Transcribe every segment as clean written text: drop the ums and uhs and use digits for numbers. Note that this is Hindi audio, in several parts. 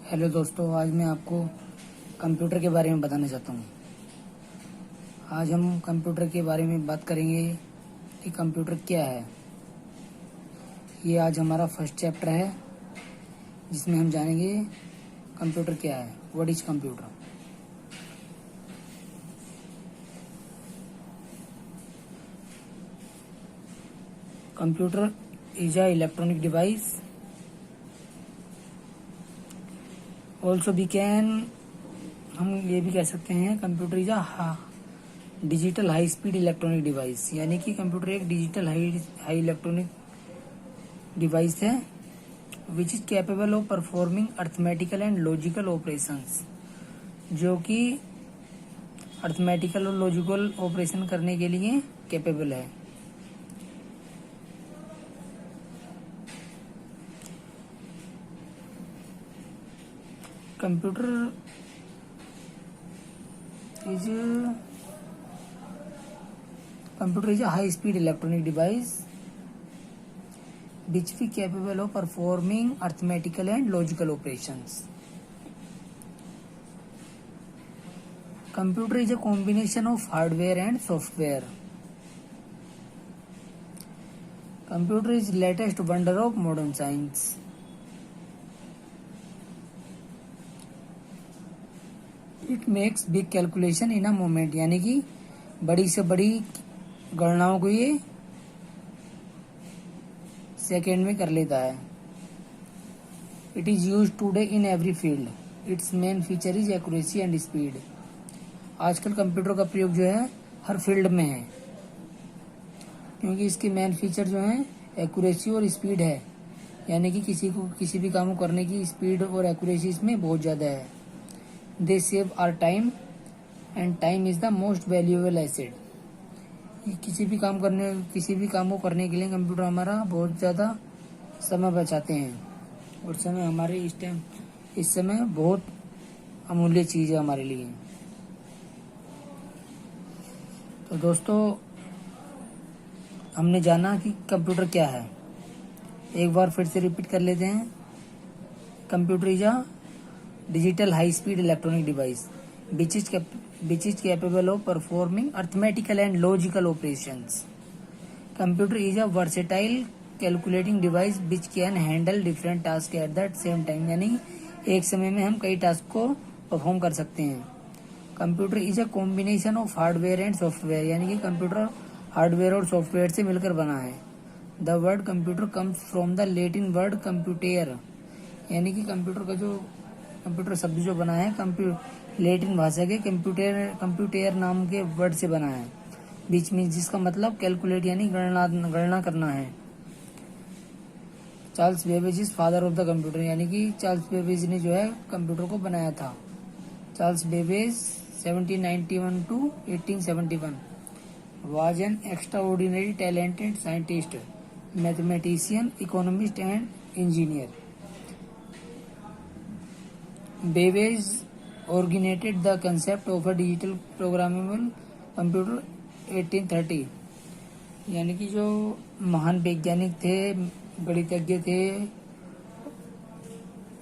हेलो दोस्तों, आज मैं आपको कंप्यूटर के बारे में बताना चाहता हूँ। आज हम कंप्यूटर के बारे में बात करेंगे कि कंप्यूटर क्या है। ये आज हमारा फर्स्ट चैप्टर है जिसमें हम जानेंगे कंप्यूटर क्या है, what is computer. Computer is a electronic device, also we can, हम ये भी कह सकते हैं computer is a digital high speed electronic device, यानी कि कंप्यूटर एक डिजिटल हाई इलेक्ट्रॉनिक डिवाइस है which is capable of performing arithmetical and logical operations, जो कि अर्थमेटिकल और लॉजिकल ऑपरेशन करने के लिए कैपेबल है। Computer is a high speed electronic device which is capable of performing arithmetical and logical operations. Computer is a combination of hardware and software. Computer is latest wonder of modern science. It makes big calculation in a moment, यानी कि बड़ी से बड़ी गणनाओं को ये सेकेंड में कर लेता है। It is use today in every field, it's main feature is accuracy and speed. आजकल कंप्यूटर का प्रयोग जो है हर फील्ड में है, क्योंकि इसके मेन फीचर जो है एक्यूरेसी और स्पीड है, यानी कि किसी भी काम को करने की स्पीड और एक्यूरेसी इसमें बहुत ज़्यादा है। They save our time and time is the most valuable asset. किसी भी काम को करने के लिए कंप्यूटर हमारा बहुत ज़्यादा समय बचाते हैं, और समय हमारे इस समय बहुत अमूल्य चीज़ है हमारे लिए। तो दोस्तों, हमने जाना कि कंप्यूटर क्या है। एक बार फिर से रिपीट कर लेते हैं। Computer is a digital high speed electronic device which is capable of performing arithmetical and logical operations. Computer is a versatile calculating device which can handle different tasks at the same time, यानी एक समय में हम कई टास्क को परफॉर्म कर सकते हैं। Computer is a combination of hardware and software, यानी कि कंप्यूटर हार्डवेयर और सॉफ्टवेयर से मिलकर बना है। The word computer comes from the Latin word computare, यानी कि कंप्यूटर शब्द जो बना है लैटिन भाषा के कंप्यूटेर नाम के वर्ड से बना है, बीच में जिसका मतलब कैलकुलेट यानी गणना करना है। Charles Babbage is father of the computer, यानी कि चार्ल्स बेबेज ने जो है कंप्यूटर को बनाया था। Charles Babbage 1791 to 1871 was an extraordinary talented scientist, mathematician, economist and engineer. Babbage originated the concept of a digital programmable computer 1830, यानी कि जो महान वैज्ञानिक थे, गणितज्ञ थे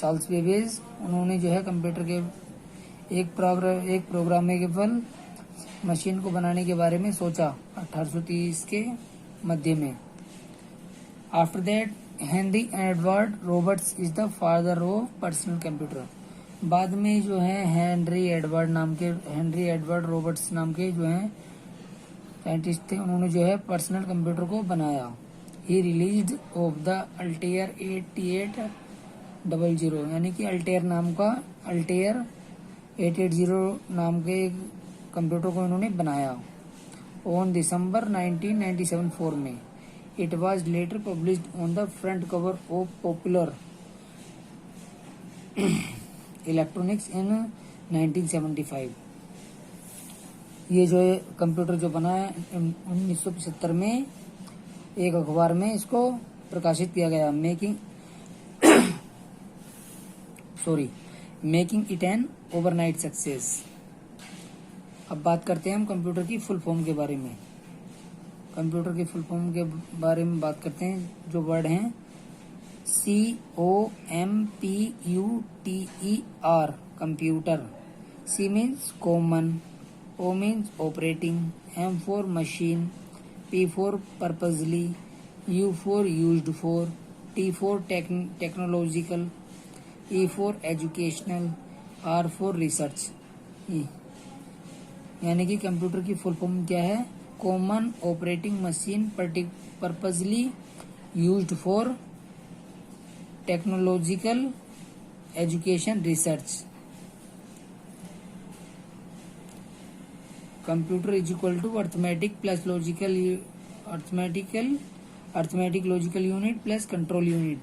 चार्ल्स बेबेज, उन्होंने जो है कंप्यूटर के एक प्रोग्रामेबल मशीन को बनाने के बारे में सोचा 1830 के मध्य में। After that Henry Edward Roberts is the father of personal computer. बाद में जो है हेनरी एडवर्ड रॉबर्ट्स नाम के जो है साइंटिस्ट थे, उन्होंने जो है पर्सनल कंप्यूटर को बनाया। ही रिलीज्ड ऑफ द अल्टेयर 8800, यानी कि अल्टेयर 880 नाम के कंप्यूटर को इन्होंने बनाया ऑन दिसंबर 1997 4 में। It was later published on the front cover of Popular Electronics in 1975। ये जो है कंप्यूटर जो बना है 1975 में एक अखबार में इसको प्रकाशित किया गया, making it an overnight success. अब बात करते हैं हम कंप्यूटर की फुल फॉर्म के बारे में। कंप्यूटर की फुल फॉर्म के बारे में बात करते हैं। जो वर्ड हैं COMPUTER, computer. C means common, O means operating, M for machine, P for purposely, U for used for, T for technological, E for educational, R for research. यानी कि कंप्यूटर की फुल फॉर्म क्या है? Common operating machine, purposely used for technological, education, research. Computer is equal to arithmetic plus arithmetic logical unit plus control unit.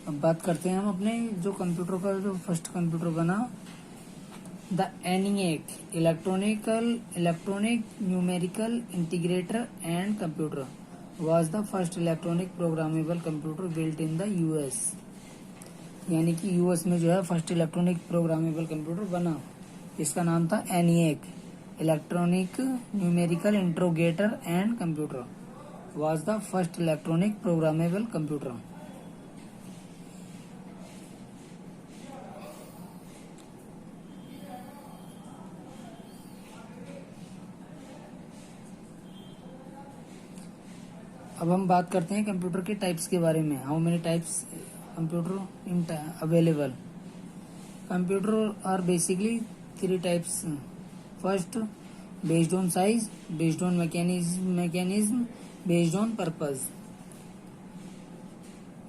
अब बात करते हैं हम अपने जो कंप्यूटर का जो फर्स्ट कंप्यूटर बना, the ENIAC, electronic numerical integrator and computer, was the first electronic programmable computer built in the US. यानी कि US में जो है फर्स्ट इलेक्ट्रॉनिक प्रोग्रामेबल कंप्यूटर बना. इसका नाम था ENIAC, electronic numerical integrator and computer, was the first electronic programmable computer. अब हम बात करते हैं कंप्यूटर के टाइप्स के बारे में. How many types computer in available? Computer are basically 3 types. First, based on size, based on mechanism, based on purpose.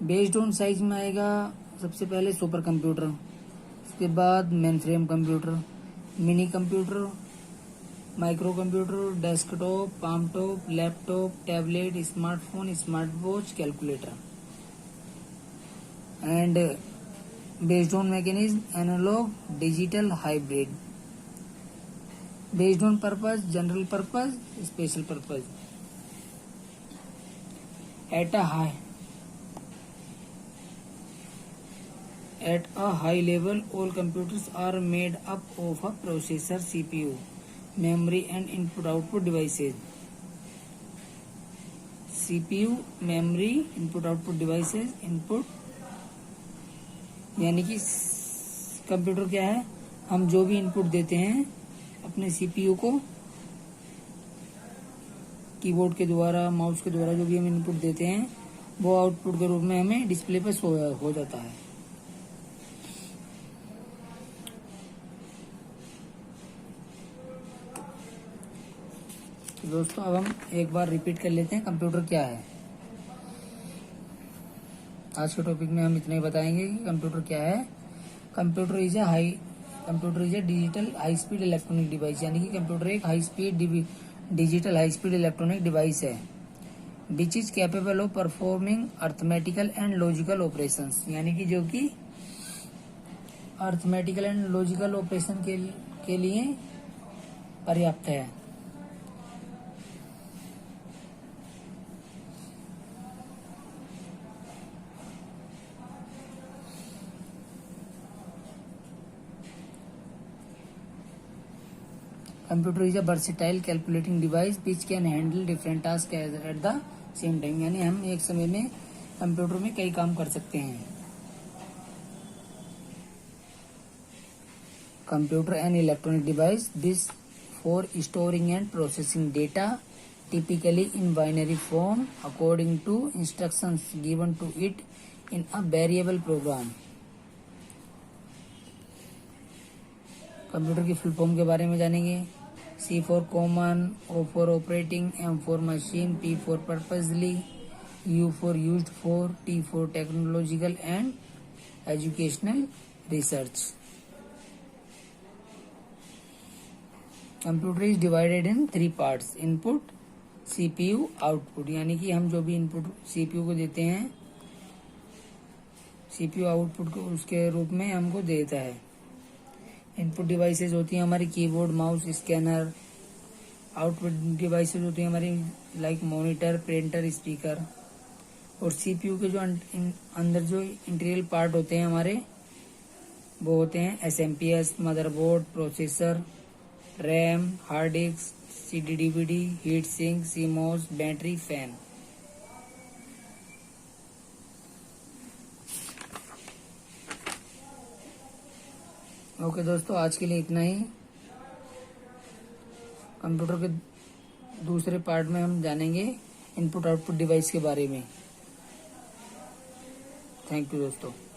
Based on size में आएगा सबसे पहले सुपर कंप्यूटर, उसके बाद mainframe computer, mini computer, micro computer, desktop, palmtop, laptop, tablet, smartphone, smart watch, calculator. And based on mechanism, analogue, digital, hybrid. Based on purpose, general purpose, special purpose. At a high level, all computers are made up of a processor, CPU, memory and input-output devices. CPU, memory, input-output devices, input. यानी कि कंप्यूटर क्या है? हम जो भी इनपुट देते हैं अपने CPU को, कीबोर्ड के द्वारा, माउस के द्वारा जो भी हम इनपुट देते हैं वो आउटपुट के रूप में हमें डिस्प्ले पर शो हो जाता है. तो दोस्तों अब हम एक बार रिपीट कर लेते हैं कंप्यूटर क्या है. आज के टॉपिक में हम इतना ही बताएंगे कि कंप्यूटर क्या है. Computer is a digital high speed electronic device. यानी कि कंप्यूटर एक digital high speed electronic device है, which is capable of performing arithmetical and logical operations. यानी कि जो कि अर्थमेटिकल एंड लॉजिकल ऑपरेशन के लिए पर्याप्त है. Computer is a versatile calculating device which can handle different task at the same time. यानी हम एक समय में कंप्यूटर में कई काम कर सकते हैं. Computer an electronic device this for storing and processing data, typically in binary form according to instructions given to it in a variable program. Computer की फुल फॉर्म के बारे में जानेंगे. C for common, O for operating, M for machine, P for purposely, U for used for, T for technological and educational research. Computer is divided in 3 parts: input, CPU, output. यानी कि हम जो भी इनपुट CPU को देते हैं, CPU आउटपुट को उसके रूप में हमको देता है. इनपुट डिवाइसेज होती हैं हमारी keyboard, mouse, scanner. Output devices होती हैं हमारी लाइक मॉनिटर, प्रिंटर, स्पीकर. और सीपीयू के जो अंदर जो इंटीरियर पार्ट होते हैं हमारे वो होते हैं SMPS, motherboard, processor, RAM, hard disk, CD DVD, heat sink, CMOS, battery, fan. Okay दोस्तों, आज के लिए इतना ही। कंप्यूटर के दूसरे पार्ट में हम जानेंगे इनपुट आउटपुट डिवाइस के बारे में। थैंक यू दोस्तों।